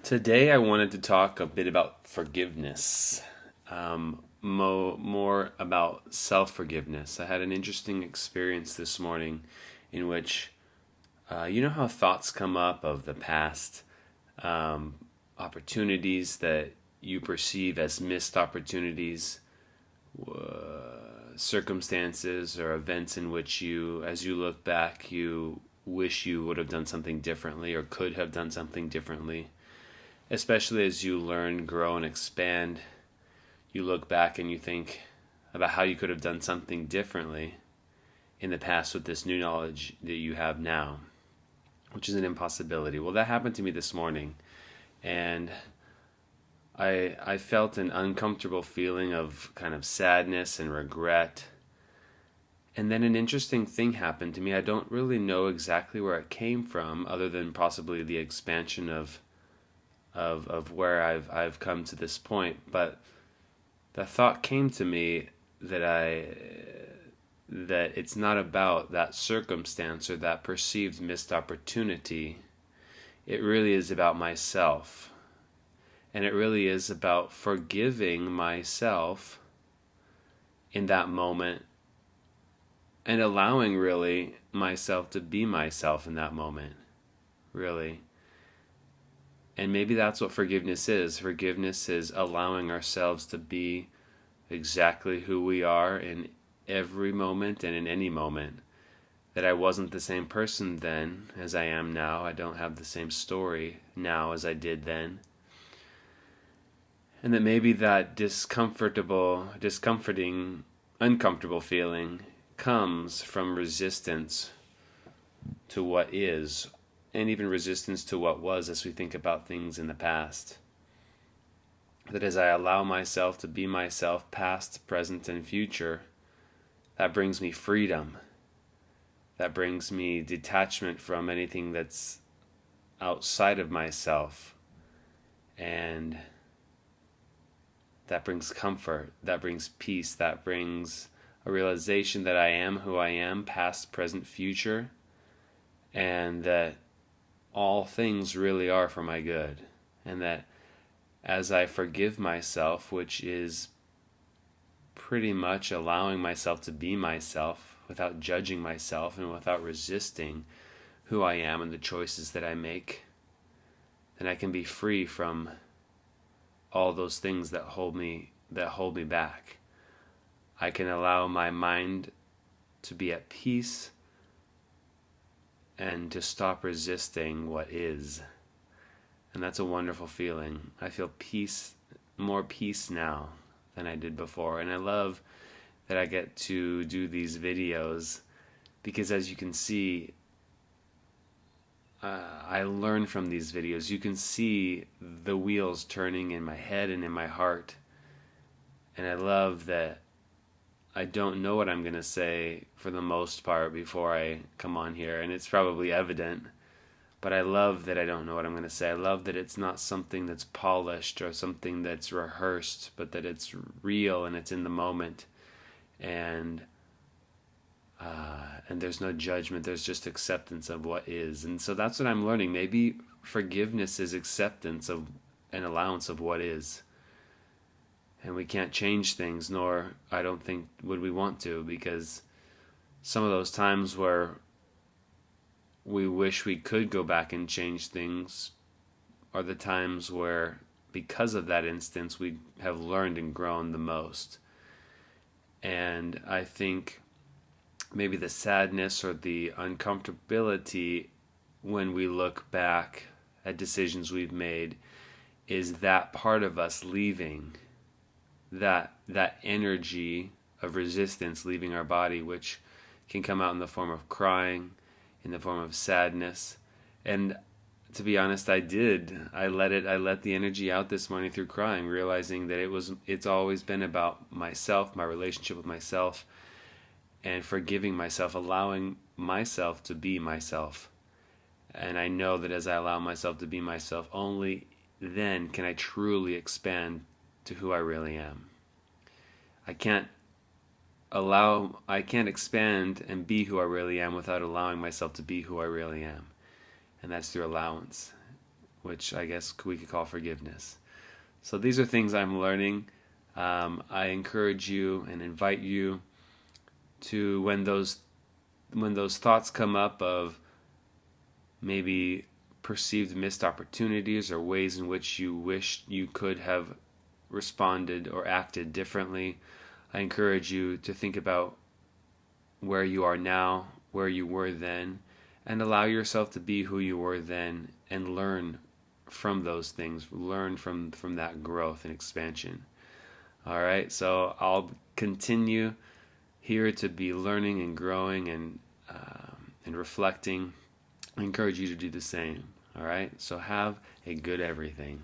Today, I wanted to talk a bit about forgiveness, more about self forgiveness. I had an interesting experience this morning in which, you know, how thoughts come up of the past, um, opportunities that you perceive as missed opportunities, circumstances or events in which you, as you look back, you wish you would have done something differently or could have done something differently. Especially as you learn, grow, and expand, you look back and you think about how you could have done something differently in the past with this new knowledge that you have now, which is an impossibility. Well, that happened to me this morning, and I felt an uncomfortable feeling of kind of sadness and regret. And then an interesting thing happened to me. I don't really know exactly where it came from, other than possibly the expansion of where I've come to this point, but the thought came to me that it's not about that circumstance or that perceived missed opportunity. It really is about myself, and it really is about forgiving myself in that moment and allowing really myself to be myself in that moment, really. And maybe that's what forgiveness is. Forgiveness is allowing ourselves to be exactly who we are in every moment and in any moment. That I wasn't the same person then as I am now. I don't have the same story now as I did then. And that maybe that uncomfortable feeling comes from resistance to what is, and even resistance to what was as we think about things in the past. That as I allow myself to be myself, past, present, and future, that brings me freedom. That brings me detachment from anything that's outside of myself. And that brings comfort, that brings peace, that brings a realization that I am who I am, past, present, future, and that all things really are for my good, and that as I forgive myself, which is pretty much allowing myself to be myself without judging myself and without resisting who I am and the choices that I make, then I can be free from all those things that hold me back. I can allow my mind to be at peace and to stop resisting what is. And that's a wonderful feeling. I feel more peace now than I did before. And I love that I get to do these videos because, as you can see, I learn from these videos. You can see the wheels turning in my head and in my heart. And I love that I don't know what I'm going to say for the most part before I come on here, and it's probably evident, but I love that I don't know what I'm going to say. I love that it's not something that's polished or something that's rehearsed, but that it's real and it's in the moment, and there's no judgment, there's just acceptance of what is. And so that's what I'm learning. Maybe forgiveness is acceptance of an allowance of what is. And we can't change things, nor I don't think would we want to, because some of those times where we wish we could go back and change things are the times where, because of that instance, we have learned and grown the most. And I think maybe the sadness or the uncomfortability when we look back at decisions we've made is that part of us leaving, that energy of resistance leaving our body, which can come out in the form of crying, in the form of sadness. And to be honest, I let the energy out this morning through crying, realizing that it's always been about myself, my relationship with myself, and forgiving myself, allowing myself to be myself. And I know that as I allow myself to be myself, only then can I truly expand to who I really am. I can't expand and be who I really am without allowing myself to be who I really am. And that's through allowance, which I guess we could call forgiveness. So these are things I'm learning. I encourage you and invite you to, when those thoughts come up of maybe perceived missed opportunities or ways in which you wish you could have responded or acted differently, I encourage you to think about where you are now, where you were then, and allow yourself to be who you were then and learn from those things, learn from that growth and expansion. All right, so I'll continue here to be learning and growing and reflecting. I encourage you to do the same. All right, so have a good everything.